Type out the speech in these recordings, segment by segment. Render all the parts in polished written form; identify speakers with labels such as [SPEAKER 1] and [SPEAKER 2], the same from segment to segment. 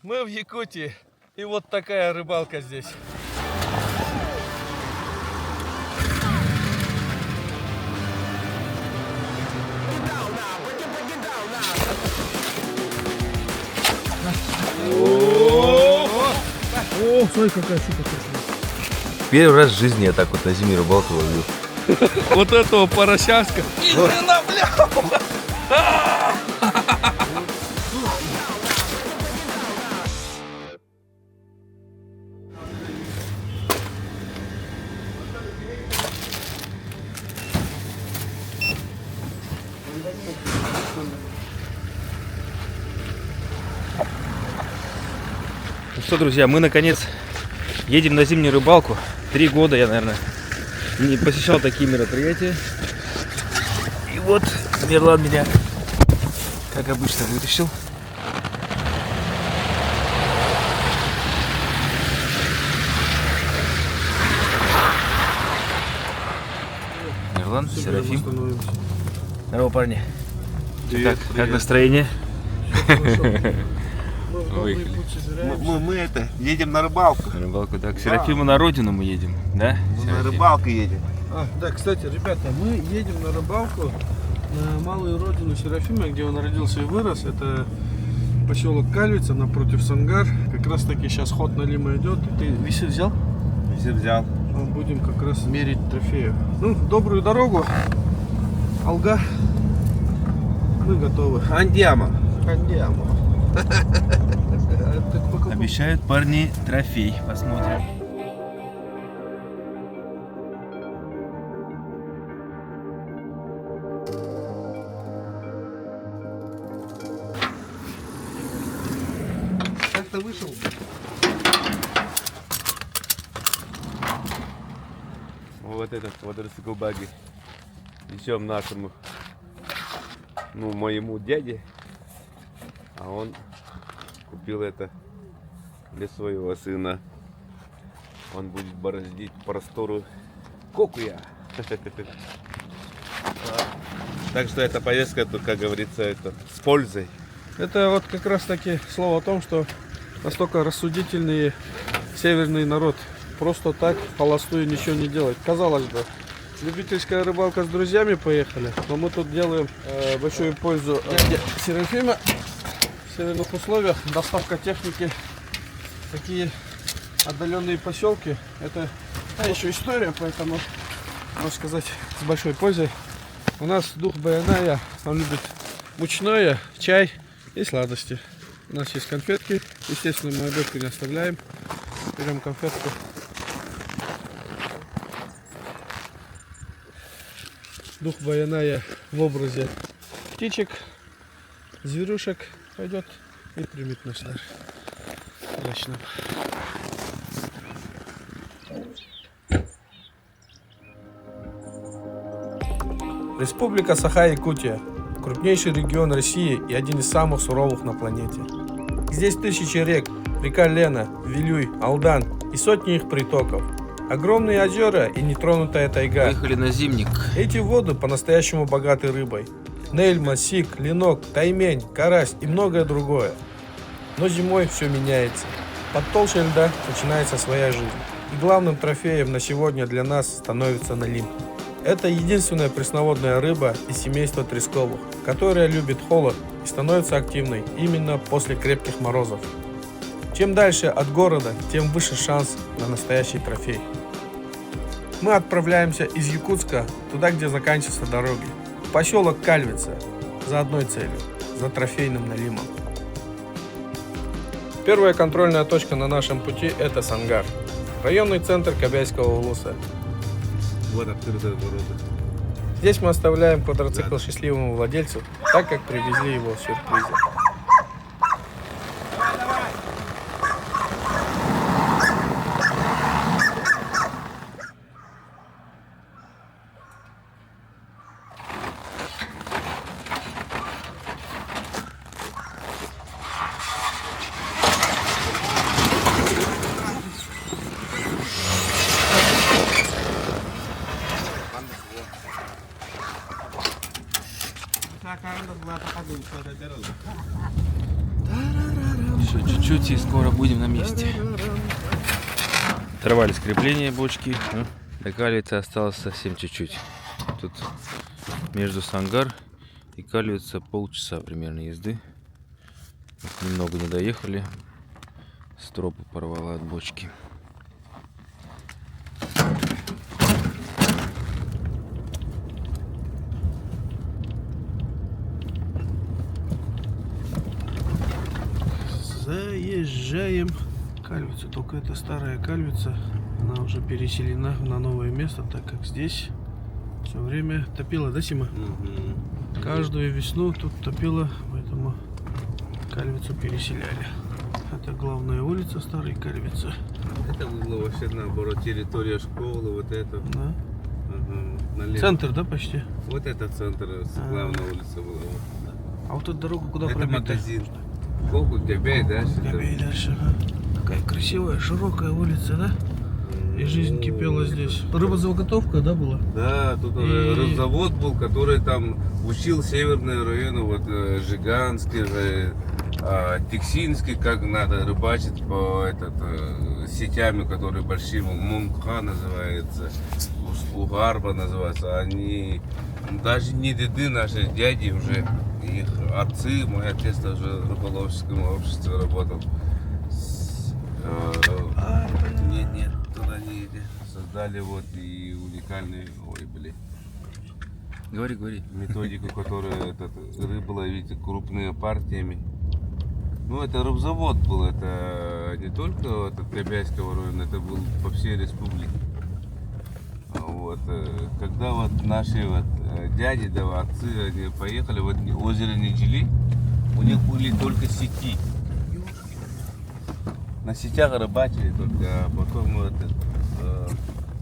[SPEAKER 1] Мы в Якутии, и вот такая рыбалка здесь.
[SPEAKER 2] О, смотри, какая щука.
[SPEAKER 3] Первый раз в жизни я так вот на зимней рыбалке ловил.
[SPEAKER 1] Вот этого поросяска.
[SPEAKER 3] Ну что, друзья, мы наконец едем на зимнюю рыбалку. 3 года я, наверное, не посещал такие мероприятия. И вот Мирлан меня, как обычно, вытащил. Мирлан, Серафим. Здорово, парни. Как настроение? Выехали.
[SPEAKER 4] Мы едем на рыбалку.
[SPEAKER 3] На рыбалку, да. К Серафиму на родину мы едем, да?
[SPEAKER 4] На рыбалку едем.
[SPEAKER 2] Да, кстати, ребята, мы едем на рыбалку на малую родину Серафима, где он родился и вырос. Это поселок Кальвица напротив Сангар. Как раз таки сейчас ход на Лима идет. Ты висит взял?
[SPEAKER 4] Все взял.
[SPEAKER 2] Будем как раз мерить трофеев. Ну, добрую дорогу. Алга. Мы готовы.
[SPEAKER 4] Андиама.
[SPEAKER 2] Андиамо.
[SPEAKER 3] Обещают парни трофей. Посмотрим.
[SPEAKER 4] Как ты вышел?
[SPEAKER 5] Вот этот квадроцикл баги несем нашему, моему дяде, а он купил это для своего сына. Он будет бороздить простору Кокуя. Так что эта поездка, как говорится, это с пользой.
[SPEAKER 2] Это вот как раз таки слово о том, что настолько рассудительный северный народ просто так холостую ничего не делает. Казалось бы, любительская рыбалка с друзьями поехали, но мы тут делаем большую пользу Серафима. В северных условиях доставка техники в такие отдаленные поселки, это еще история, поэтому, можно сказать, с большой пользой. У нас дух Баяная, он любит мучное, чай и сладости. У нас есть конфетки, естественно, мы обедку не оставляем. Берем конфетку. Дух Баяная в образе птичек, зверюшек пойдет и примет наш дар. Начнем. Республика Саха-Якутия. Крупнейший регион России и один из самых суровых на планете. Здесь тысячи рек, река Лена, Вилюй, Алдан и сотни их притоков. Огромные озера и нетронутая тайга.
[SPEAKER 3] Поехали на зимник.
[SPEAKER 2] Эти воды по-настоящему богаты рыбой. Нельма, сик, ленок, таймень, карась и многое другое. Но зимой все меняется. Под толщей льда начинается своя жизнь. И главным трофеем на сегодня для нас становится налим. Это единственная пресноводная рыба из семейства тресковых, которая любит холод и становится активной именно после крепких морозов. Чем дальше от города, тем выше шанс на настоящий трофей. Мы отправляемся из Якутска туда, где заканчиваются дороги. В поселок Кальвица за одной целью – за трофейным налимом. Первая контрольная точка на нашем пути – это Сангар, районный центр Кобяйского улуса.
[SPEAKER 5] Вот открытые ворота.
[SPEAKER 2] Здесь мы оставляем квадроцикл счастливому владельцу, так как привезли его сюрпризом.
[SPEAKER 3] Еще чуть-чуть и скоро будем на месте. Оторвались крепления бочки. Ну, до Калица осталось совсем чуть-чуть. Тут между Сангар и Калица полчаса примерно езды. Вот немного не доехали. Стропу порвала от бочки.
[SPEAKER 2] Заезжаем в Кальвицу. Только это старая Кальвица. Она уже переселена на новое место, так как здесь все время топило, да, Сима? Каждую весну тут топило, поэтому Кальвицу переселяли. Это главная улица старой Кальвицы.
[SPEAKER 5] Это было вообще наоборот территория школы, вот это.
[SPEAKER 2] Да.
[SPEAKER 5] Налево.
[SPEAKER 2] Центр, да, почти?
[SPEAKER 5] Вот это центр, главная улица была.
[SPEAKER 2] А вот эта дорога куда
[SPEAKER 5] Это
[SPEAKER 2] пробита?
[SPEAKER 5] магазин. Колку Габей, да?
[SPEAKER 2] Габей дальше, ага. Какая красивая, широкая улица, да? И жизнь кипела здесь. Рыбозаготовка, да, была?
[SPEAKER 5] Да, тут завод был, который там учил северные районы, вот Жиганский, Тиксинский, как надо рыбачить по сетями, которые большие, Мунха называется, Угарба называется. Они даже не деды наши, дяди уже, их отцы, мой отец тоже в рыболовческом обществе работал. Нет, туда не иди. Создали вот и уникальный,
[SPEAKER 3] Говори.
[SPEAKER 5] методику, которая рыбу ловить крупными партиями. Ну, это рыбзавод был, это не только Кобяйского района, это был по всей республике. Вот. Когда вот наши дяди, да, отцы, они поехали, вот озеро Неджили, у них были только сети. На сетях рыбачили только, а потом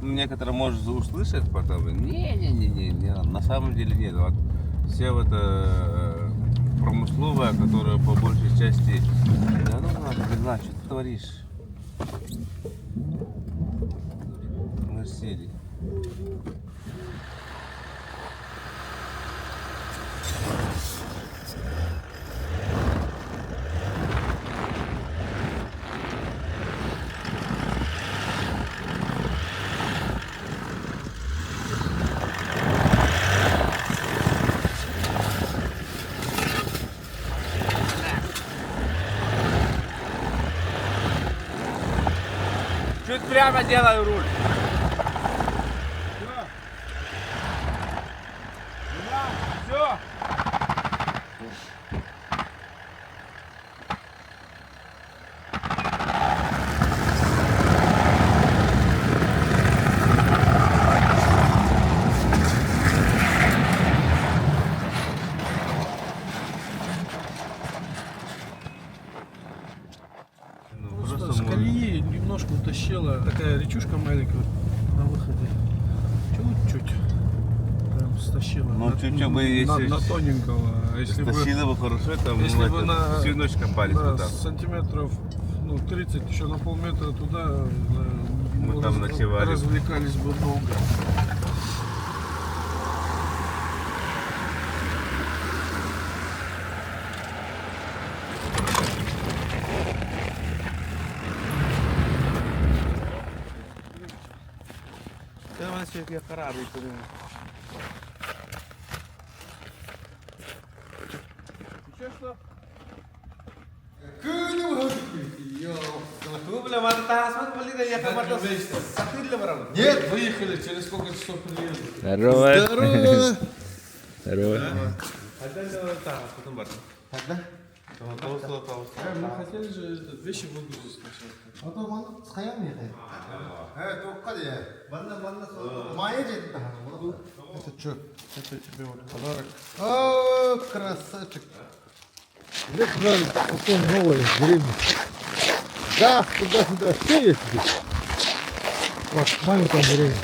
[SPEAKER 5] некоторые может услышать потом. Не, на самом деле нет. Вот все вот промысловая, которая по большей части, да ну надо, что ты творишь? Мерседес. Чуть прямо делаю руль. Все.
[SPEAKER 2] Просто с колеи немножко утащила. Такая речушка маленькая на выходе. Чуть-чуть. Прям стащила.
[SPEAKER 5] Ну, чуть-чуть бы, если
[SPEAKER 2] на тоненького. А если бы,
[SPEAKER 5] стащила бы хорошо, там
[SPEAKER 2] если бы на
[SPEAKER 5] всю ночь копались
[SPEAKER 2] да,
[SPEAKER 5] вот так.
[SPEAKER 2] сантиметров 30, еще на полметра туда,
[SPEAKER 5] Мы там ночевали.
[SPEAKER 2] Развлекались бы долго. Нет, выехали, через сколько часов приедут.
[SPEAKER 3] Здорово. Здорово.
[SPEAKER 2] Мы хотели же вещи выгрузить сначала. Это что? Это тебе вот подарок.
[SPEAKER 6] О, красавчик. Где брали такое новое деревья? Да, туда-сюда. Все есть здесь. Вот, маленькая деревья.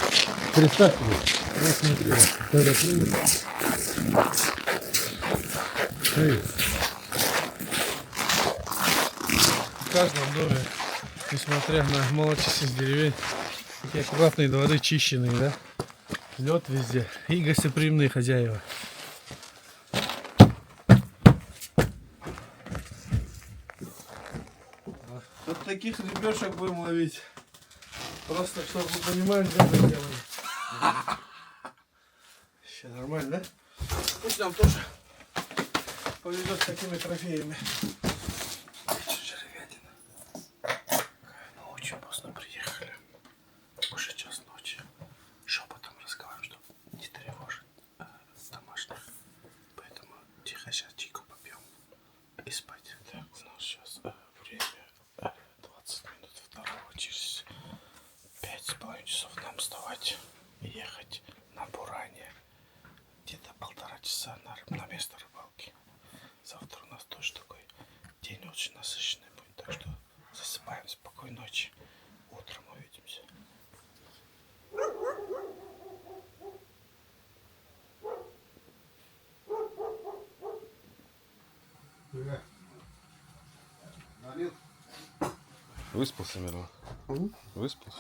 [SPEAKER 6] Представь себе. Вот смотри. Когда приедет.
[SPEAKER 2] В каждом доме, несмотря на малочисленность деревень, такие аккуратные дворы чищенные, да? Лед везде и гостеприимные хозяева. Вот таких рыбешек будем ловить. Просто, чтобы вы понимали, что мы делаем. Сейчас нормально, да? Пусть нам тоже повезет с такими трофеями. Жеребятина. Ну, очень поздно приехали. Уже час ночи. Шепотом разговариваем, чтобы не тревожить домашних. Поэтому тихо сейчас чайку попьем и спать. Так, у нас сейчас время 20 минут второго. Через 5,5 часов нам вставать и ехать на Буране. Где-то 1,5 часа на место рыбалки. Завтра у нас тоже такой день очень насыщенный будет. Так что засыпаем, спокойной ночи. Утром увидимся.
[SPEAKER 5] Выспался, Мирлан? Выспался?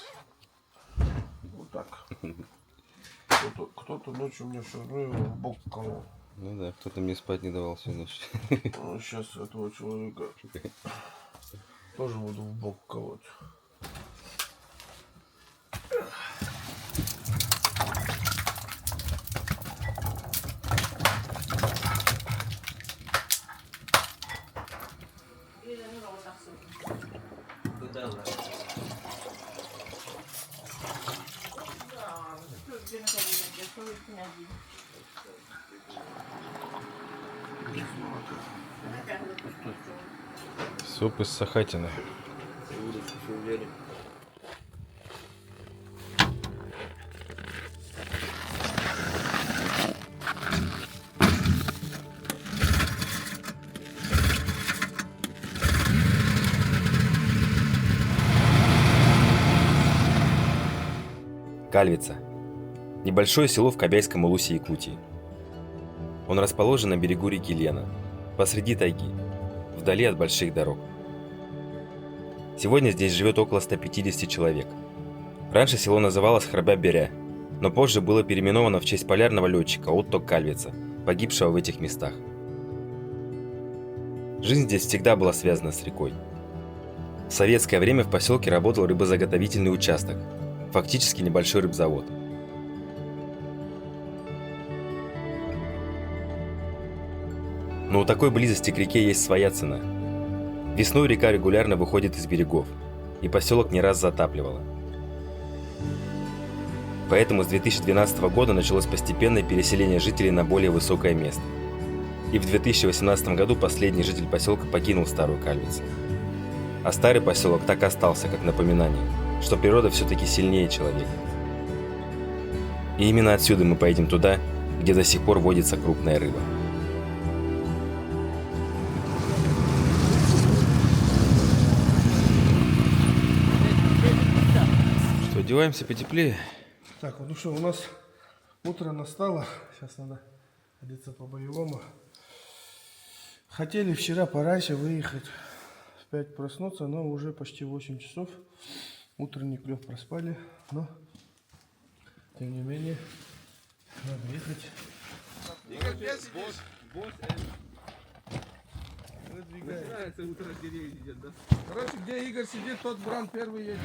[SPEAKER 2] Вот так. Кто-то ночью мне все равно в бок колол.
[SPEAKER 5] Ну да, кто-то мне спать не давал всю ночь.
[SPEAKER 2] Ну, сейчас этого человека тоже буду в бок колоть.
[SPEAKER 5] Суп из сахатины.
[SPEAKER 3] Кальвица. Небольшое село в Кобяйском улусе Якутии. Он расположен на берегу реки Лена, посреди тайги, вдали от больших дорог. Сегодня здесь живет около 150 человек. Раньше село называлось Храбя-Беря, но позже было переименовано в честь полярного летчика Отто Кальвица, погибшего в этих местах. Жизнь здесь всегда была связана с рекой. В советское время в поселке работал рыбозаготовительный участок, фактически небольшой рыбзавод. Но у такой близости к реке есть своя цена. Весной река регулярно выходит из берегов, и поселок не раз затапливало. Поэтому с 2012 года началось постепенное переселение жителей на более высокое место. И в 2018 году последний житель поселка покинул старую Кальвицу. А старый поселок так и остался, как напоминание, что природа все-таки сильнее человека. И именно отсюда мы поедем туда, где до сих пор водится крупная рыба.
[SPEAKER 5] Что, одеваемся потеплее?
[SPEAKER 2] Так, ну что, у нас утро настало. Сейчас надо одеться по-боевому. Хотели вчера пораньше выехать, в 5 проснуться, но уже почти 8 часов. Утренний клев проспали, но тем не менее надо ехать. Короче, где Игорь сидит, тот Бран первый едет.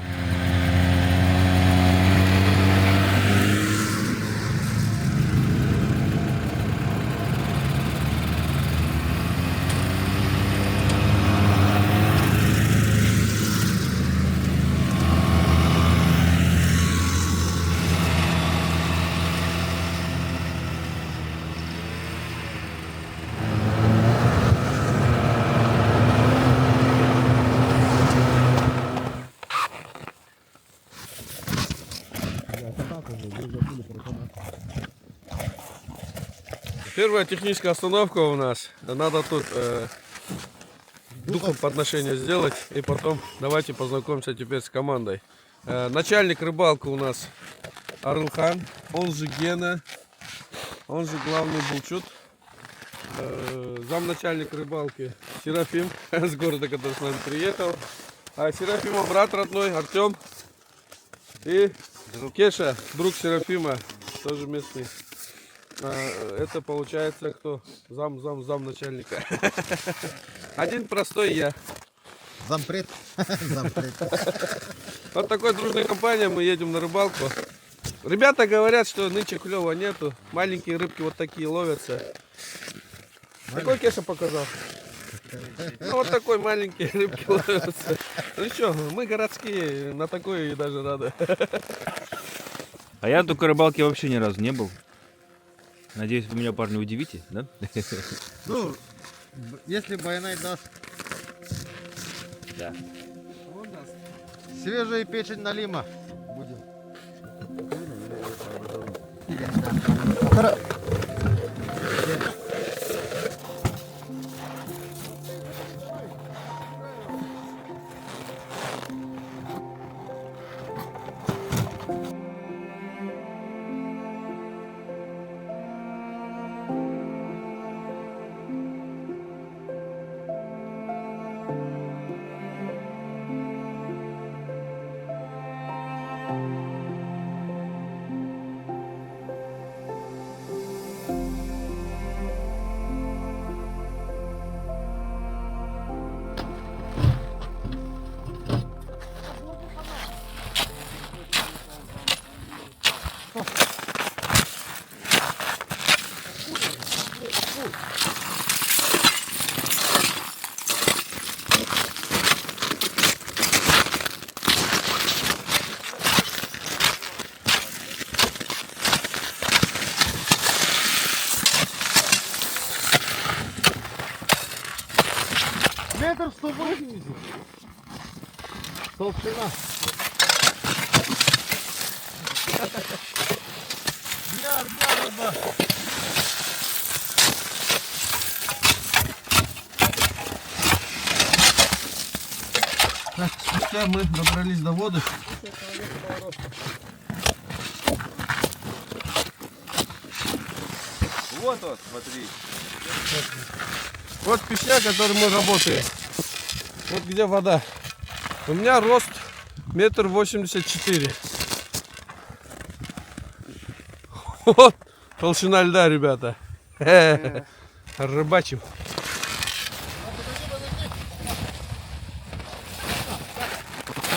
[SPEAKER 2] Первая техническая остановка у нас. Надо тут духом подношения сделать. И потом давайте познакомимся теперь с командой. Начальник рыбалки у нас Арылхан, он же Гена, он же главный Булчут. Замначальник рыбалки Серафим с города, который с нами приехал. А Серафима брат родной Артем. И Кеша, друг Серафима, тоже местный. Это получается кто? Зам начальника. Один простой я.
[SPEAKER 6] Зампред. Зампред.
[SPEAKER 2] Вот такой дружной компанией мы едем на рыбалку. Ребята говорят, что нынче клёва нету. Маленькие рыбки вот такие ловятся. Какой Кеша показал? Ну вот такой маленькие рыбки ловятся. Ну что, мы городские, на такой даже рады.
[SPEAKER 3] А я на такой рыбалке вообще ни разу не был. Надеюсь, вы меня, парни, удивите, да?
[SPEAKER 6] Ну, если Байнай даст.
[SPEAKER 3] Да.
[SPEAKER 6] Свежая печень налима будем. Метр 180. Толщина. Рыба.
[SPEAKER 2] Так, спустя мы добрались до воды.
[SPEAKER 4] Вот, смотри.
[SPEAKER 2] Вот песня, которой мы работаем. Вот где вода. У меня рост 1,84 м. Вот толщина льда, ребята. Рыбачим.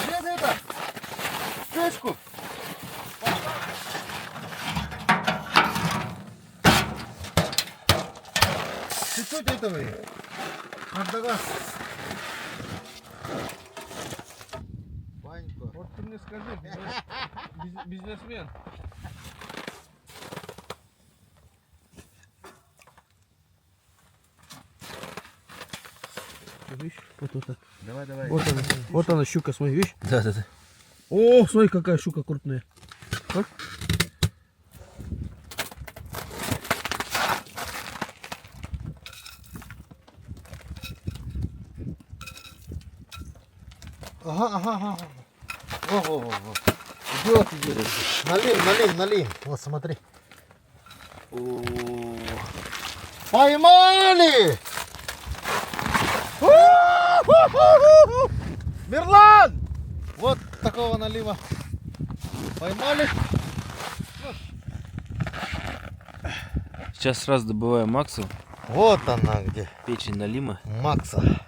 [SPEAKER 6] Где это? Печку. Чуть-чуть этого. Отдага. Ванька.
[SPEAKER 2] Вот ты мне скажи, бизнесмен. Видишь, вот это.
[SPEAKER 6] Давай, давай.
[SPEAKER 2] Вот она щука, смотри, видишь?
[SPEAKER 3] Да.
[SPEAKER 2] О, смотри, какая щука крупная. А?
[SPEAKER 6] Ага. Во. Идет. Налим. Вот смотри. Поймали! Мирлан! Вот такого налива. Поймали.
[SPEAKER 3] Сейчас сразу добываем Максу.
[SPEAKER 6] Вот она где.
[SPEAKER 3] Печень налима.
[SPEAKER 6] Макса.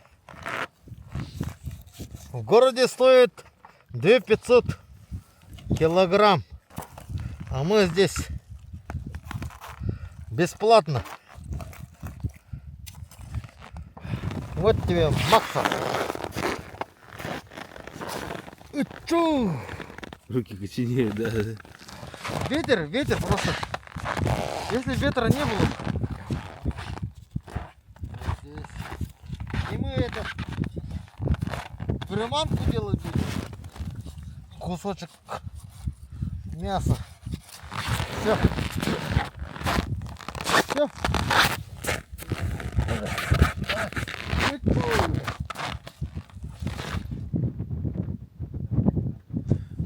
[SPEAKER 6] В городе стоит 2500 килограмм. А мы здесь бесплатно. Вот тебе Макса. Чу!
[SPEAKER 3] Руки коченеют, да.
[SPEAKER 6] Ветер просто. Если ветра не было, и мы это приманку делать будем. Кусочек мяса. Все.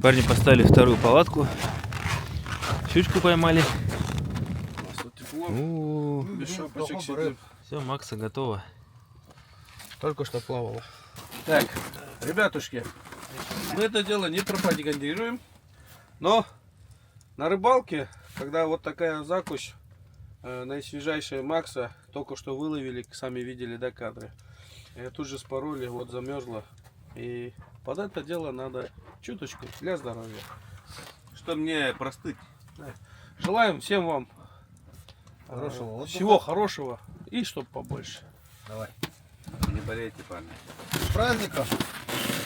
[SPEAKER 3] Парни поставили вторую палатку. Щучку поймали.
[SPEAKER 2] Без шапочек сидим.
[SPEAKER 3] Все, Макса готова.
[SPEAKER 2] Только что плавала. Так, ребятушки, мы это дело не пропагандируем, но на рыбалке, когда вот такая закусь, наисвежайшая Макса, только что выловили, сами видели, да, кадры. тут же спороли, вот замерзла. И под это дело надо чуточку для здоровья.
[SPEAKER 4] Что мне простыть?
[SPEAKER 2] Желаем всем вам
[SPEAKER 6] Хорошего отдыха.
[SPEAKER 2] всего хорошего и чтоб побольше.
[SPEAKER 6] Давай.
[SPEAKER 4] Не болейте, парни.
[SPEAKER 6] С праздником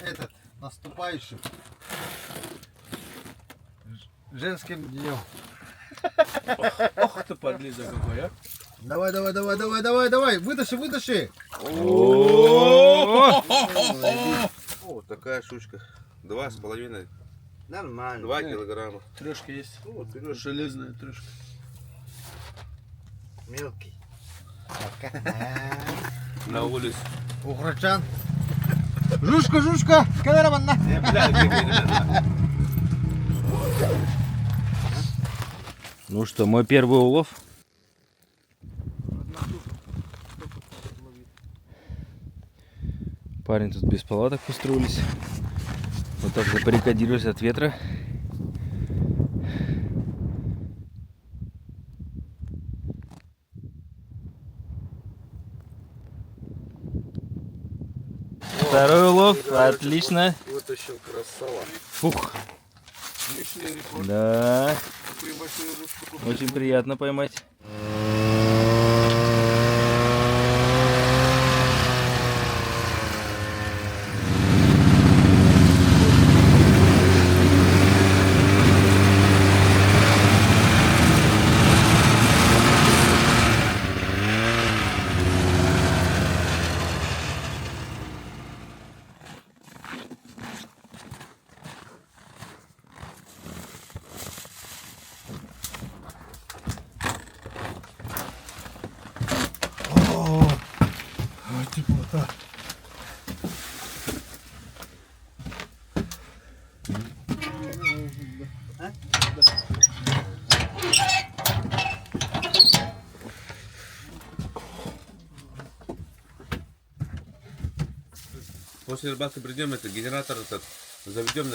[SPEAKER 6] этот наступающим женским днем.
[SPEAKER 2] Ох ты подлиза какой, а.
[SPEAKER 6] Давай, давай, давай, давай, давай, давай. Вытащи, вытащи.
[SPEAKER 4] О, такая штучка. 2,5.
[SPEAKER 6] Нормально.
[SPEAKER 4] 2 килограмма.
[SPEAKER 2] Трешка есть.
[SPEAKER 4] Ну, вот, берешь.
[SPEAKER 2] Железная трешка.
[SPEAKER 6] Мелкий.
[SPEAKER 4] На улице.
[SPEAKER 6] Ухрачан. Жушка, жушка. Камераман на.
[SPEAKER 3] Ну что, мой первый улов. Парень тут без палаток устроились. Вот так забаррикадировались от ветра. Второй улов, отлично.
[SPEAKER 2] Вытащил, красава.
[SPEAKER 3] Фух,
[SPEAKER 2] Личный рекорд.
[SPEAKER 3] да,
[SPEAKER 2] Такую большую рыбку купил.
[SPEAKER 3] очень приятно поймать.
[SPEAKER 6] Теплота.
[SPEAKER 5] После рыбалки придем, это генератор этот заведем,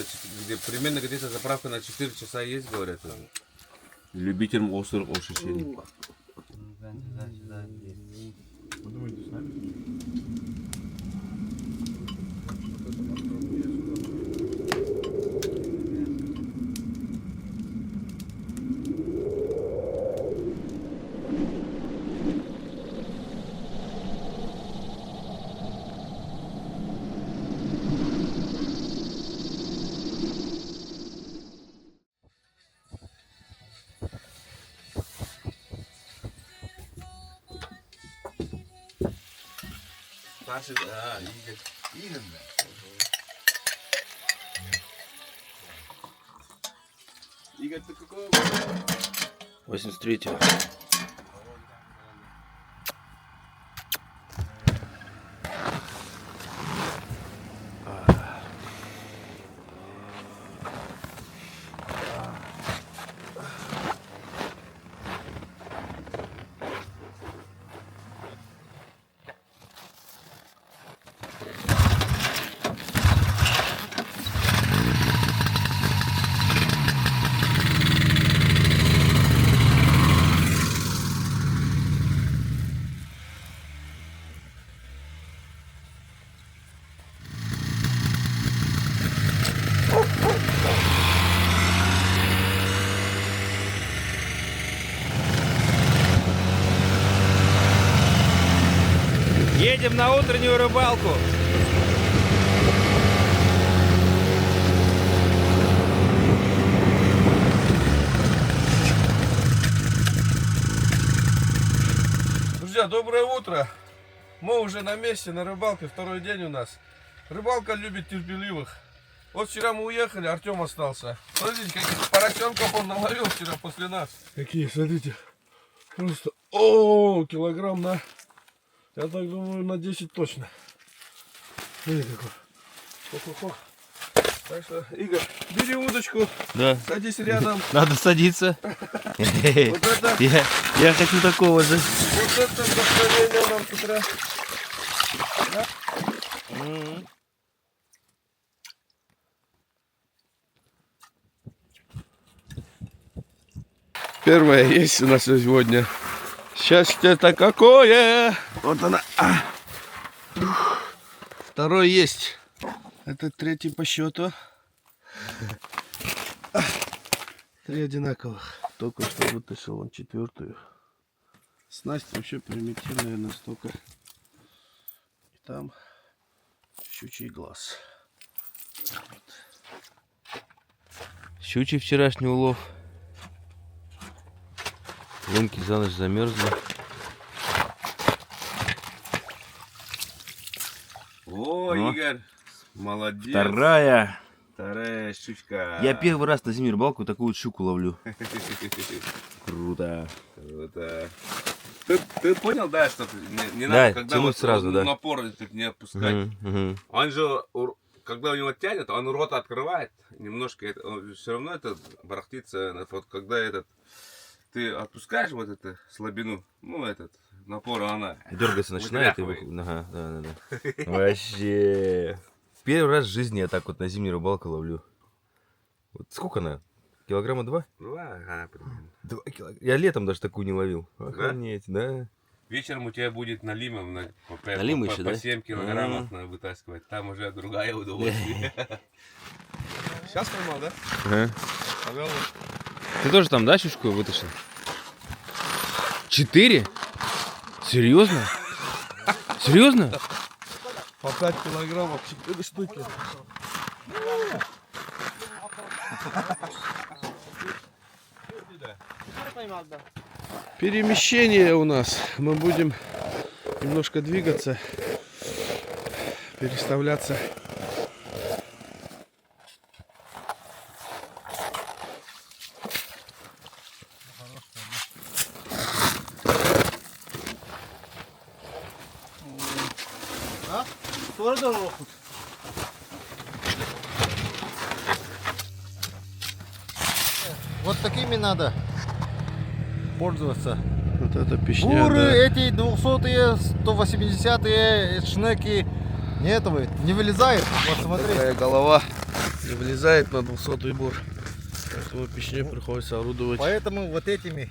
[SPEAKER 5] где примерно где-то заправка на 4 часа есть, говорят. Любителям острых ощущений.
[SPEAKER 6] Игорь.
[SPEAKER 3] 83-го. Едем на утреннюю рыбалку.
[SPEAKER 2] Друзья, доброе утро. Мы уже на месте, на рыбалке, второй день у нас. Рыбалка любит терпеливых. Вот вчера мы уехали, Артем остался. Смотрите, каких поросенков он наловил вчера после нас. Какие, смотрите. Просто, килограмм на, я так думаю, на 10 точно. Смотрите какой. Хо-хо-хо. Так что, Игорь, бери удочку,
[SPEAKER 3] Да.
[SPEAKER 2] садись рядом.
[SPEAKER 3] Надо садиться.
[SPEAKER 2] Вот это,
[SPEAKER 3] Я хочу такого же.
[SPEAKER 2] вот это вдохновение нам с утра. Первое есть у нас сегодня. Счастье-то какое! Вот она. Ух. Второй есть. Это третий по счету. 3 одинаковых. Только что вытащил он 4-ю. Снасть вообще примитивная настолько. И там щучий глаз.
[SPEAKER 3] Щучий вчерашний улов. Лунки за ночь замерзли.
[SPEAKER 4] О,
[SPEAKER 3] Ну.
[SPEAKER 4] Игорь, молодец.
[SPEAKER 3] Вторая.
[SPEAKER 4] Вторая щучка.
[SPEAKER 3] Я первый раз на зимнюю рыбалку такую вот щуку ловлю. Круто.
[SPEAKER 4] Круто. Ты понял, да, что не
[SPEAKER 3] Да,
[SPEAKER 4] надо, когда
[SPEAKER 3] тянуть
[SPEAKER 4] вот
[SPEAKER 3] сразу, да.
[SPEAKER 4] напор не отпускать. Он же, когда у него тянет, он рот открывает немножко, все равно это барахтится. Вот когда ты отпускаешь вот эту слабину, ну этот напор, она
[SPEAKER 3] Дергаться начинает и
[SPEAKER 4] вытряхивает.
[SPEAKER 3] Ага, да. Вообще. Первый раз в жизни я так вот на зимнюю рыбалку ловлю. Вот сколько она? Килограмма 2?
[SPEAKER 4] Ну, ага, примерно.
[SPEAKER 3] 2 килограмма. Я летом даже такую не ловил. Охренеть, да.
[SPEAKER 4] Вечером у тебя будет налимом
[SPEAKER 3] Налим еще,
[SPEAKER 4] по
[SPEAKER 3] да?
[SPEAKER 4] 7 килограммов надо вытаскивать. Там уже другая удовольствие.
[SPEAKER 2] Сейчас поймал, да?
[SPEAKER 3] Ага.
[SPEAKER 2] Пожалуй.
[SPEAKER 3] Ты тоже там, да, щучку вытащил? 4? Серьезно? Серьезно?
[SPEAKER 2] По 5 килограммов 4 штуки. Перемещение у нас. Мы будем немножко двигаться, переставляться.
[SPEAKER 6] Вот такими надо пользоваться.
[SPEAKER 2] Вот это пищня,
[SPEAKER 6] Буры,
[SPEAKER 2] да.
[SPEAKER 6] эти 200-е, 180-е, шнеки. Не вылезает. Вот смотри.
[SPEAKER 2] Такая голова не влезает на 200-й бур. Поэтому пищне приходится орудовать.
[SPEAKER 6] Поэтому вот этими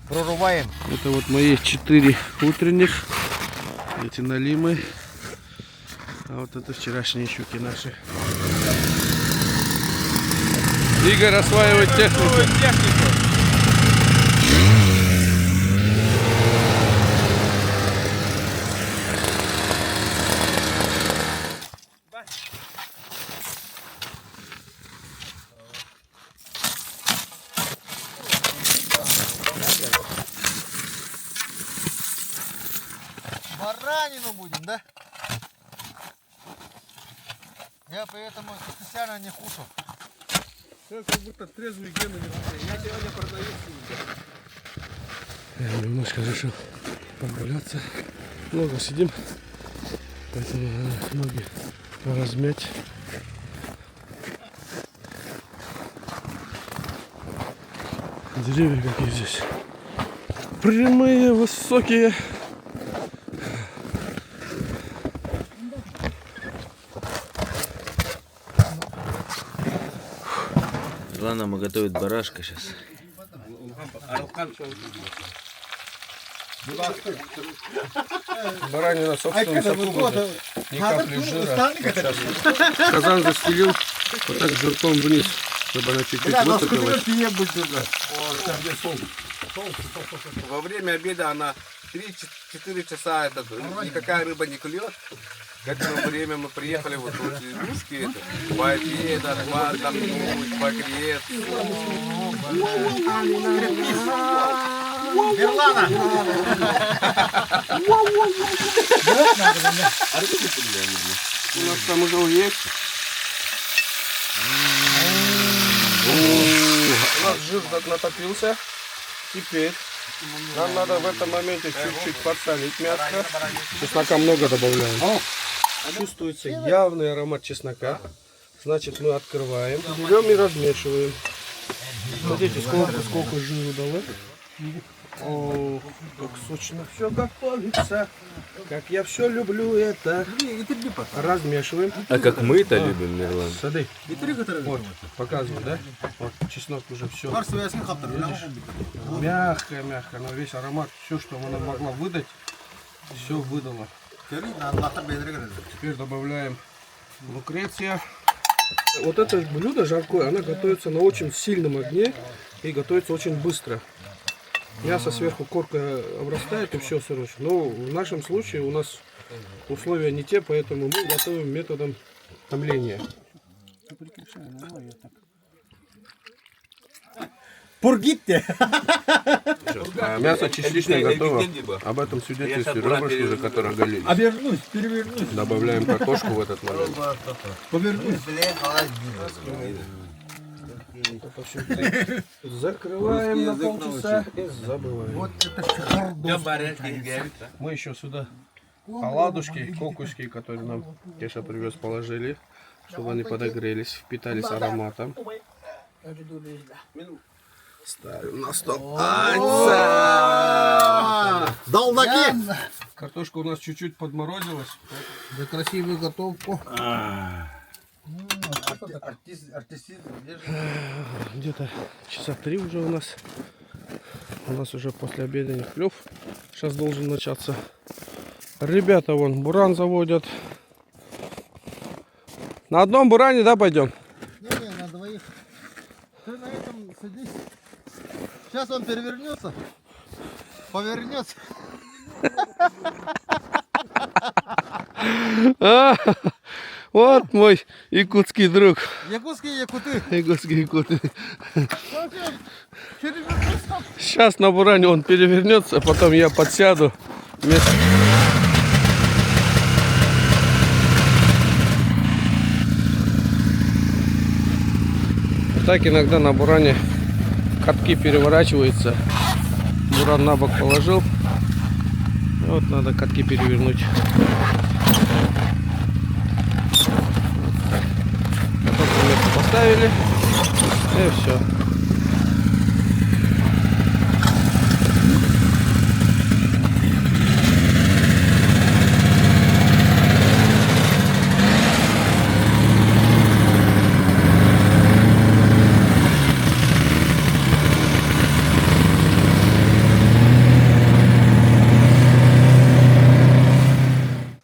[SPEAKER 6] прорубаем.
[SPEAKER 2] Это вот мои 4 утренних. Эти налимы. А вот это вчерашние щуки наши. Игорь осваивает технику.
[SPEAKER 6] Баранину будем, да? Я поэтому специально не кушал.
[SPEAKER 2] Как будто трезвый гены. Я сегодня продаю. Я немножко решил прогуляться. Много сидим. Поэтому надо ноги размять. Деревья какие здесь. Прямые, высокие.
[SPEAKER 3] Ладно, мы готовим барашка сейчас.
[SPEAKER 2] Баранина собственным сапогом. Ни капли жира. Казан застелил вот так жирком вниз, чтобы она чуть-чуть высыпалась.
[SPEAKER 4] Во время обеда она 3-4 часа никакая рыба не клюет. К этому времени мы приехали вот тут игрушки, пообедать, отдохнуть, погреться.
[SPEAKER 2] У нас там уже есть. У нас жир натопился. Теперь нам надо в этом моменте чуть-чуть подсолить мясо. Чеснока много добавляем. Чувствуется явный аромат чеснока. Значит, мы открываем, берем и размешиваем. Смотрите, сколько жиру дало. О, как сочно все готовится. Как я все люблю это. Размешиваем.
[SPEAKER 3] А как мы это любим, Мирлан?
[SPEAKER 2] Смотри. Вот, показываю, да? Вот, чеснок уже все. Мягко, но весь аромат, все, что она могла выдать, все выдала. Теперь добавляем лукреция. Вот это блюдо жаркое, оно готовится на очень сильном огне и готовится очень быстро. Мясо сверху коркой обрастает и все, сырочек. Но в нашем случае у нас условия не те, поэтому мы готовим методом томления.
[SPEAKER 6] Пургитте!
[SPEAKER 2] Мясо частично готово. Об этом свидетельствует ребрышки уже, которые оголились.
[SPEAKER 6] Обернусь, перевернусь.
[SPEAKER 2] Добавляем картошку в этот момент.
[SPEAKER 6] Повернусь.
[SPEAKER 2] Закрываем на полчаса и забываем.
[SPEAKER 6] Вот это шикардос.
[SPEAKER 2] Мы еще сюда оладушки, кокуски, которые нам Кеша привез, положили, чтобы они подогрелись, впитались ароматом. Ставим на стол.
[SPEAKER 6] Дал ноги!
[SPEAKER 2] Картошка у нас чуть-чуть подморозилась.
[SPEAKER 6] За красивую готовку.
[SPEAKER 2] Где-то часа 3 уже у нас. У нас уже после обеденный клев. Сейчас должен начаться. Ребята вон буран заводят. На одном буране, да, пойдем?
[SPEAKER 6] Не, на двоих. Ты на этом садись. Сейчас он перевернется. Повернется.
[SPEAKER 2] Вот мой якутский друг.
[SPEAKER 6] Якутские якуты.
[SPEAKER 2] Якутский якуты. Сейчас на буране он перевернется, а потом я подсяду. Так иногда на буране катки переворачиваются. Буран на бок положил. Вот надо катки перевернуть. Потом место поставили. И все.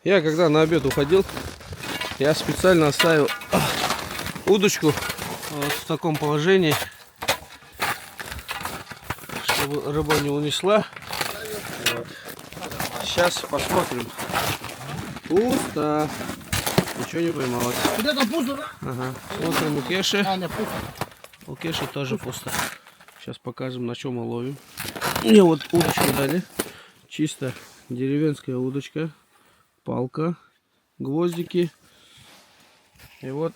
[SPEAKER 2] Я когда на обед уходил, я специально оставил удочку вот в таком положении, чтобы рыба не унесла. Вот. Сейчас посмотрим. Пусто. Ничего не поймалось.
[SPEAKER 6] Где-то пусто, да?
[SPEAKER 2] Ага. Смотрим у Кеши.
[SPEAKER 6] Не пусто.
[SPEAKER 2] У Кеши тоже пусто. Сейчас покажем, на чем мы ловим. Мне вот удочку дали. Чисто деревенская удочка. Палка, гвоздики. И вот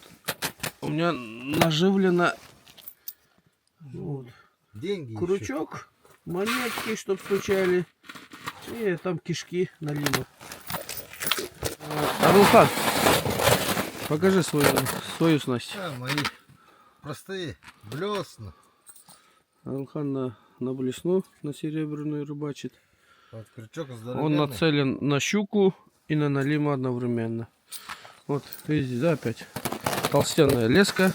[SPEAKER 2] у меня наживлено вот,
[SPEAKER 6] Деньги.
[SPEAKER 2] крючок, монетки, чтоб стучали. И там кишки налима. Арулхан, покажи свою снасть.
[SPEAKER 6] Мои простые. Блесна.
[SPEAKER 2] Арулхан на блесну, на серебряную рыбачит.
[SPEAKER 6] Вот крючок
[SPEAKER 2] Он
[SPEAKER 6] здоровенный.
[SPEAKER 2] нацелен на щуку и на налима одновременно. Вот, видите, да, опять толстенная леска.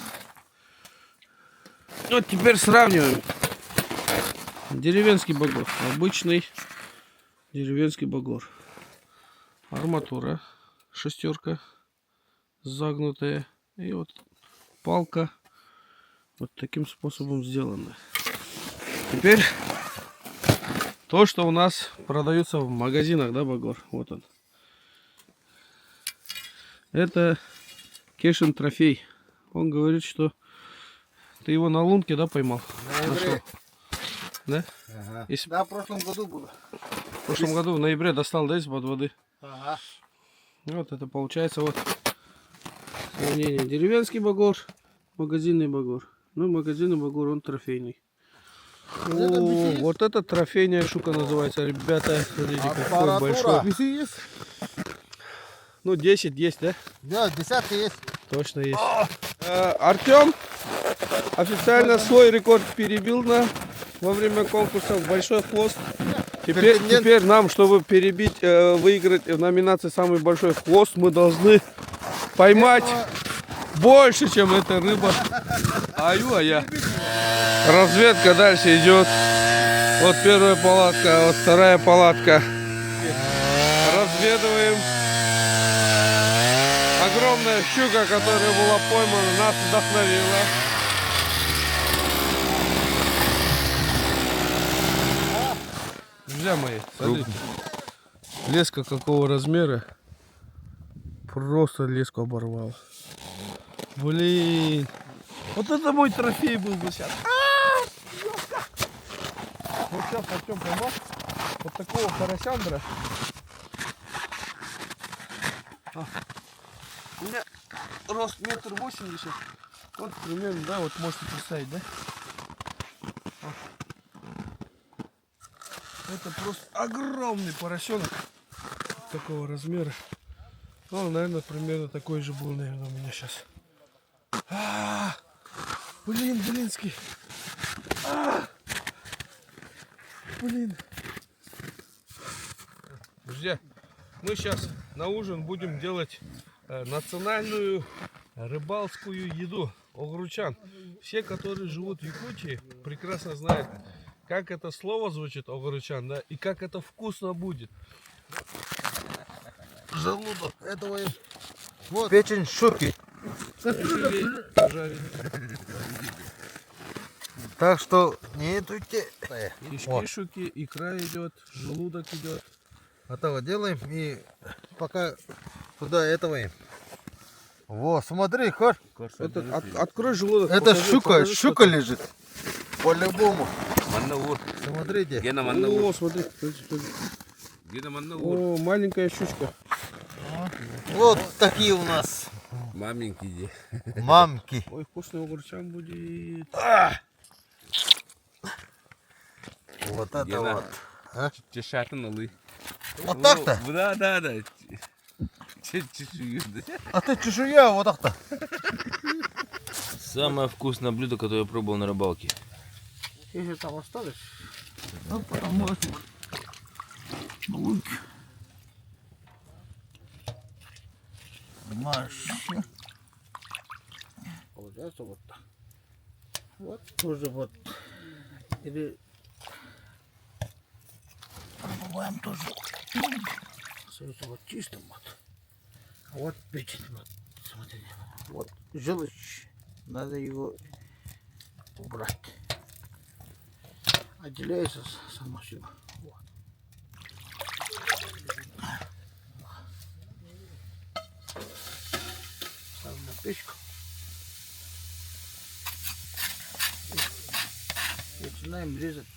[SPEAKER 2] Вот теперь сравниваем. Деревенский багор, обычный деревенский багор. Арматура, шестерка загнутая. И вот палка вот таким способом сделана. Теперь то, что у нас продается в магазинах, да, багор. Вот он. Это Кешин трофей. Он говорит, что ты его на лунке, да, поймал? Нашел. Да?
[SPEAKER 6] Ага.
[SPEAKER 2] Из-
[SPEAKER 6] Да, в прошлом году было.
[SPEAKER 2] В прошлом году в ноябре достал, да, из-под воды.
[SPEAKER 6] Ага.
[SPEAKER 2] Вот это получается вот сравнение. Деревенский багор, магазинный багор. Ну, магазинный багор, он трофейный. О, вот это трофейная щука называется, ребята. Смотрите, какой большой.
[SPEAKER 6] Весы есть?
[SPEAKER 2] Ну, 10 есть, да?
[SPEAKER 6] Да, десятка есть.
[SPEAKER 2] Точно есть. Артем официально свой рекорд перебил во время конкурса «Большой хвост». Теперь нам, чтобы перебить, выиграть в номинации «Самый большой хвост», мы должны поймать больше, чем эта рыба. Аю-ая. Разведка дальше идет. Вот первая палатка, вот вторая палатка. Разведываем. Это щука, которая была поймана, нас вдохновила. Друзья мои, смотрите. Леска какого размера. Просто леску оборвал. Блин. Вот это мой трофей был бы сейчас. Вот сейчас Артем поймал вот такого карасяндра. У меня рост 1,80 м. Вот примерно, да, вот можете представить, да? Это просто огромный поросенок такого размера. Ну, наверное, примерно такой же был, наверное, у меня сейчас. Блин, блинский. Блин. Друзья, мы сейчас на ужин будем делать национальную рыбалскую еду. Огурчан. Все, которые живут в Якутии, прекрасно знают, как это слово звучит, огурчан, да, и как это вкусно будет.
[SPEAKER 6] Желудок этого и... Вот. Печень щуки. Так что не идуйте.
[SPEAKER 2] Кишки, щуки, икра идет, желудок идет.
[SPEAKER 6] Этого делаем и пока туда этого им. Во, смотри, Кор.
[SPEAKER 2] Открой желудок.
[SPEAKER 6] Это
[SPEAKER 2] покажи,
[SPEAKER 6] щука,
[SPEAKER 2] покажи,
[SPEAKER 6] щука
[SPEAKER 2] что
[SPEAKER 6] лежит. По-любому.
[SPEAKER 4] Маннаур.
[SPEAKER 6] Смотрите.
[SPEAKER 4] Гена
[SPEAKER 2] там. О,
[SPEAKER 4] Маннаур.
[SPEAKER 2] смотри.
[SPEAKER 4] Гена Маннаур.
[SPEAKER 2] О, маленькая щучка.
[SPEAKER 6] Вот такие у нас
[SPEAKER 4] Маменький.
[SPEAKER 6] мамки.
[SPEAKER 2] Ой, вкусный огурчан будет.
[SPEAKER 6] Вот это
[SPEAKER 4] Гена.
[SPEAKER 6] вот. А?
[SPEAKER 4] Чешатаналы.
[SPEAKER 6] Вот так-то?
[SPEAKER 4] Да. Чешую.
[SPEAKER 6] А ты чешуя вот так-то.
[SPEAKER 3] Самое вкусное блюдо, которое я пробовал на рыбалке.
[SPEAKER 2] Если там остались.
[SPEAKER 6] Ну, потому что... Маша.
[SPEAKER 2] Вот это вот. Вот тоже вот. Или
[SPEAKER 6] Бываем тоже.
[SPEAKER 2] остается вот чистым вот. А вот печень вот. Смотрите. Вот желчь. Надо его убрать. Отделяется само себе. Вот. Ставим на печку. И начинаем резать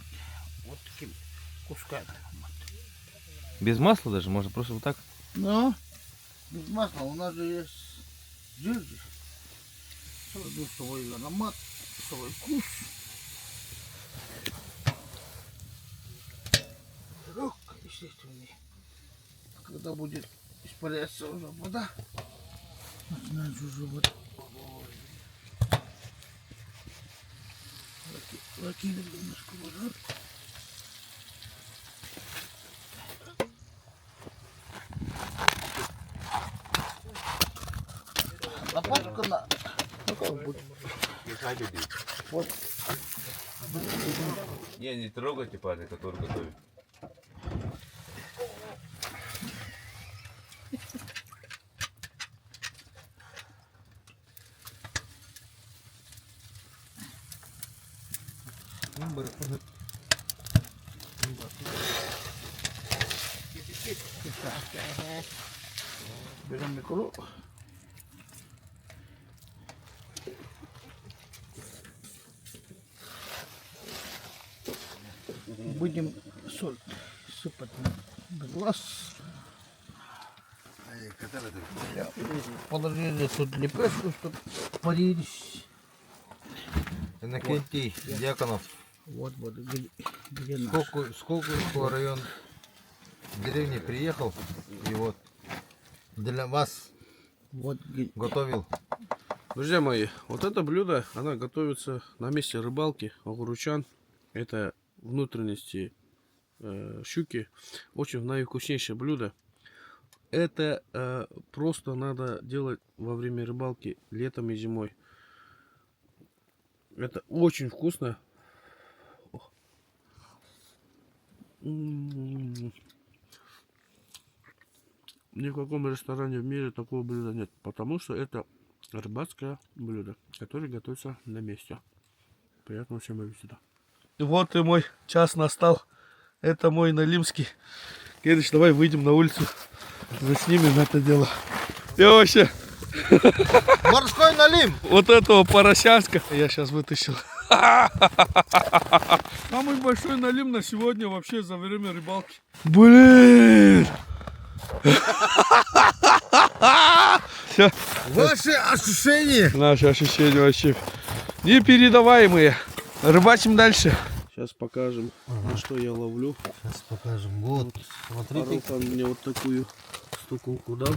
[SPEAKER 2] вот такими кусками.
[SPEAKER 3] Без масла даже, можно просто вот так.
[SPEAKER 6] Ну, без масла у нас же есть жир. Создаю свой аромат, свой вкус. Легко, естественно. Когда будет испаряться уже вода, начинается уже вот выкидывать немножко воды. Лопатку на... Ну как будет? Вот.
[SPEAKER 4] Не трогайте парня, который готовит.
[SPEAKER 2] Берем икру. Будем соль сыпать на глаз. Положили тут лепешку, чтобы парились.
[SPEAKER 6] Иннокентий Дьяконов.
[SPEAKER 2] Вот, где наш.
[SPEAKER 6] Сколково район деревни приехал и вот для вас
[SPEAKER 2] Вот где.
[SPEAKER 6] готовил.
[SPEAKER 2] Друзья мои, вот это блюдо, оно готовится на месте рыбалки, огурчан. Это внутренности щуки. Очень наивкуснейшее блюдо. Это просто надо делать во время рыбалки летом и зимой. Это очень вкусно. Ни в каком ресторане в мире такого блюда нет, потому что это рыбацкое блюдо, которое готовится на месте. Приятного всем аппетита. И вот и мой час настал. Это мой налимский. Кедыч, давай выйдем на улицу, заснимем это дело. Я вообще
[SPEAKER 6] Морской налим!
[SPEAKER 2] вот этого поросяска я сейчас вытащил. Самый большой налим на сегодня вообще за время рыбалки. Блин! Все,
[SPEAKER 6] Ваши ощущения!
[SPEAKER 2] наши ощущения вообще непередаваемые. Рыбачим дальше. Сейчас покажем, на что я ловлю.
[SPEAKER 6] Сейчас покажем. Вот, смотрите.
[SPEAKER 2] Паруха мне вот такую стуколку дал.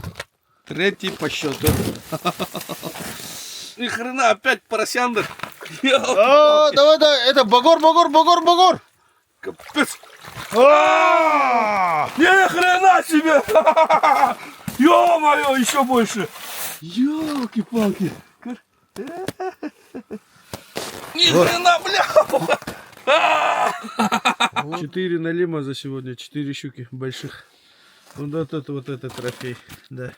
[SPEAKER 2] Третий по счету. Ни хрена, опять поросяндр.
[SPEAKER 6] О, давай, давай, это багор!
[SPEAKER 2] Капец. Ни хрена себе! Ё-моё, еще больше! Ёлки-палки! Ни хрена, бля! 4 налима за сегодня, 4 щуки больших. Вот это трофей, да.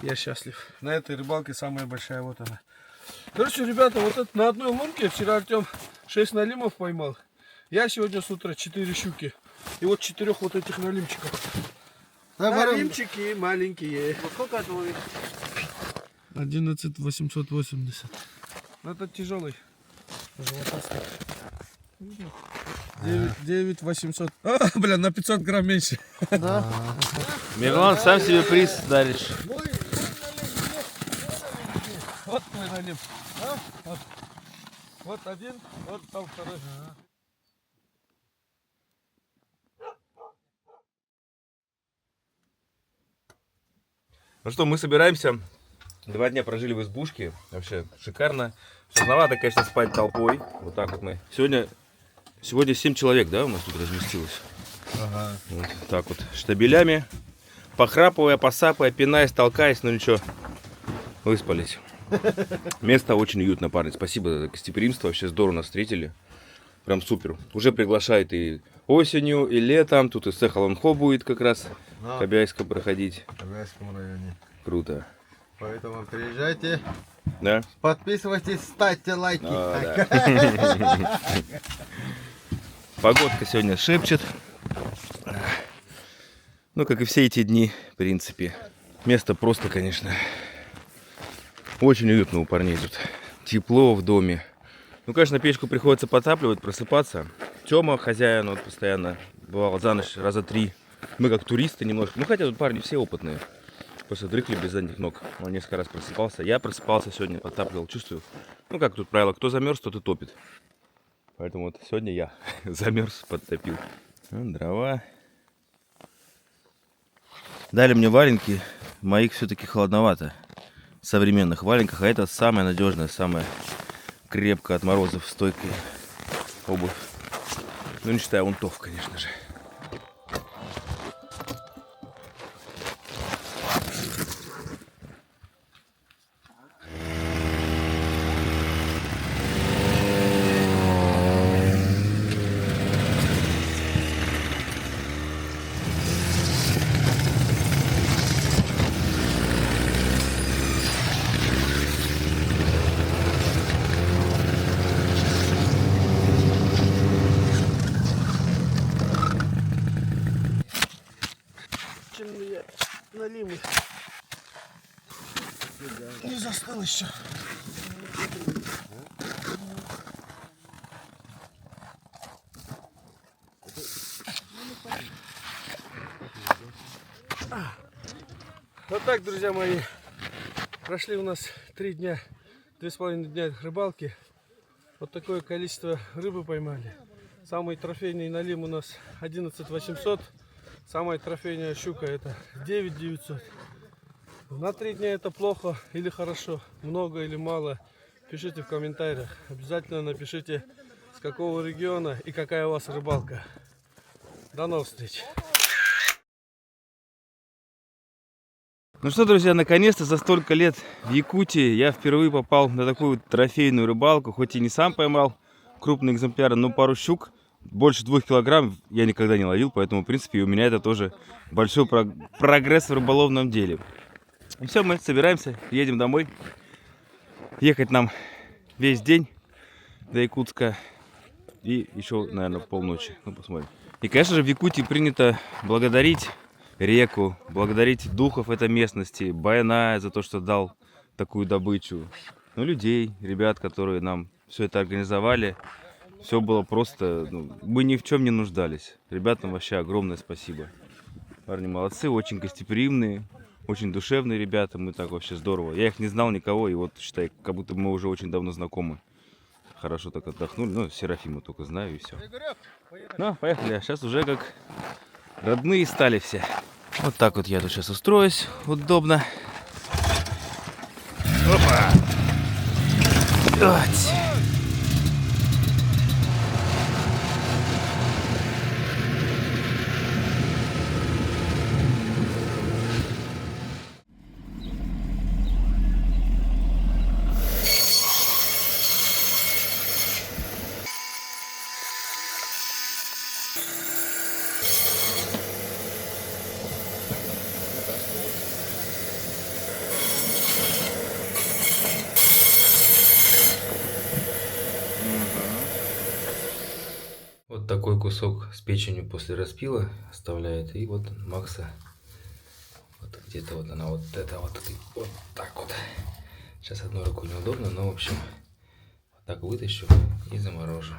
[SPEAKER 2] Я счастлив. На этой рыбалке самая большая, вот она. Короче, ребята, вот это на одной лунке вчера Артем 6 налимов поймал. Я сегодня с утра 4 щуки. И вот 4 вот этих налимчиков. Налимчики маленькие.
[SPEAKER 3] Вот сколько это ловит?
[SPEAKER 2] 11 880. Это тяжелый. 9 800. Бля, на 500 грамм меньше.
[SPEAKER 3] Мирлан, сам себе приз даришь.
[SPEAKER 2] Вот твой налим. Вот один, вот там второй.
[SPEAKER 3] Ну что, мы собираемся. 2 дня прожили в избушке. Вообще шикарно. Сложновато, конечно, спать толпой. Вот так вот мы. Сегодня 7 человек, да, у нас тут разместилось.
[SPEAKER 6] Ага.
[SPEAKER 3] Вот так вот. Штабелями. Похрапывая, посапывая, пинаясь, толкаясь. Ну ничего. Выспались. Место очень уютно, парни. Спасибо за гостеприимство. Вообще здорово нас встретили. Прям супер. Уже приглашает и осенью, и летом. Тут и Сехаланхо будет как раз.
[SPEAKER 6] Да.
[SPEAKER 3] Кобяйско проходить.
[SPEAKER 6] В Кобяйском районе.
[SPEAKER 3] Круто.
[SPEAKER 6] Поэтому приезжайте,
[SPEAKER 3] Да?
[SPEAKER 6] подписывайтесь, ставьте лайки.
[SPEAKER 3] Да. Погодка сегодня шепчет. Ну, как и все эти дни, в принципе. Место просто, конечно, очень уютно у парней тут. Тепло в доме. Ну, конечно, печку приходится потапливать, просыпаться. Тёма, хозяин, вот постоянно бывал за ночь раза 3. Мы как туристы немножко. Ну, хотя тут парни все опытные. Просто дрыхли без задних ног. Он несколько раз просыпался. Я просыпался сегодня, подтапливал. Чувствую. Ну, как тут правило, кто замерз, тот и топит. Поэтому вот сегодня я замерз, подтопил. Ну, дрова. Дали мне валенки. Моих все-таки холодновато. Современных валенках. А это самая надежная, самая крепкая от морозов стойкая обувь. Ну, не считая унтов, конечно же.
[SPEAKER 2] Налимы. Не застыл еще. Вот так, друзья мои, прошли у нас 3 дня, 2,5 дня рыбалки. Вот такое количество рыбы поймали. Самый трофейный налим у нас 11 800. Самая трофейная щука это 9 900. На 3 дня это плохо или хорошо, много или мало. Пишите в комментариях. Обязательно напишите, с какого региона и какая у вас рыбалка. До новых встреч.
[SPEAKER 3] Ну что, друзья, наконец-то за столько лет в Якутии я впервые попал на такую трофейную рыбалку. Хоть и не сам поймал крупные экземпляры, но пару щук больше 2 килограмм я никогда не ловил, поэтому, в принципе, у меня это тоже большой прогресс в рыболовном деле. И все, мы собираемся, едем домой. Ехать нам весь день до Якутска и еще, наверное, полночи. Ну, посмотрим. И, конечно же, в Якутии принято благодарить реку, благодарить духов этой местности, Баяная за то, что дал такую добычу. Ну, людей, ребят, которые нам все это организовали. Все было просто, ну, мы ни в чем не нуждались. Ребятам вообще огромное спасибо. Парни молодцы, очень гостеприимные, очень душевные ребята. Мы так вообще здорово. Я их не знал никого, и вот, считай, как будто мы уже очень давно знакомы. Хорошо так отдохнули. Ну, Серафима только знаю, и все. Ну, поехали. А сейчас уже как родные стали все. Вот так вот я тут сейчас устроюсь. Удобно. Опа! Вот. Вот такой кусок с печенью после распила оставляет. И вот Макса, вот где-то вот она вот это вот так вот. Сейчас одной рукой неудобно, но в общем вот так вытащу и заморожу.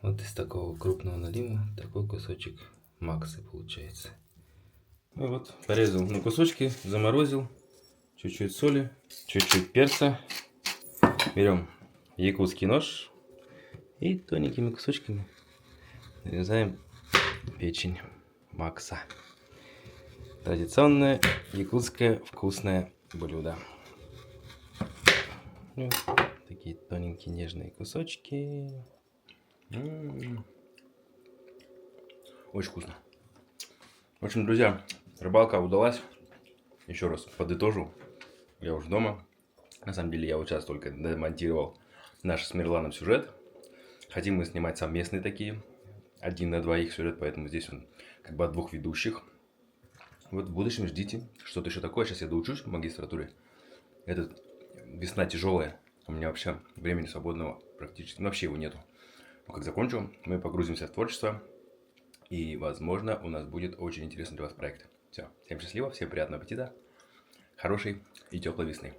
[SPEAKER 3] Вот из такого крупного налима такой кусочек Максы получается. Ну вот, порезал на кусочки, заморозил. Чуть-чуть соли, чуть-чуть перца. Берем якутский нож. И тоненькими кусочками нарезаем печень Макса. Традиционное якутское вкусное блюдо. Вот такие тоненькие нежные кусочки. Очень вкусно. В общем, друзья, рыбалка удалась. Еще раз подытожу. Я уже дома. На самом деле я вот сейчас только демонтировал наш с Мирланом сюжет. Хотим мы снимать совместные такие, 1 на 2 сюжет, поэтому здесь он как бы от 2 ведущих. Вот в будущем ждите что-то еще такое. Сейчас я доучусь в магистратуре. Весна тяжелая, у меня вообще времени свободного практически, вообще его нету. Но как закончу, мы погрузимся в творчество. И, возможно, у нас будет очень интересный для вас проект. Все, всем счастливо, всем приятного аппетита, хорошей и теплой весны.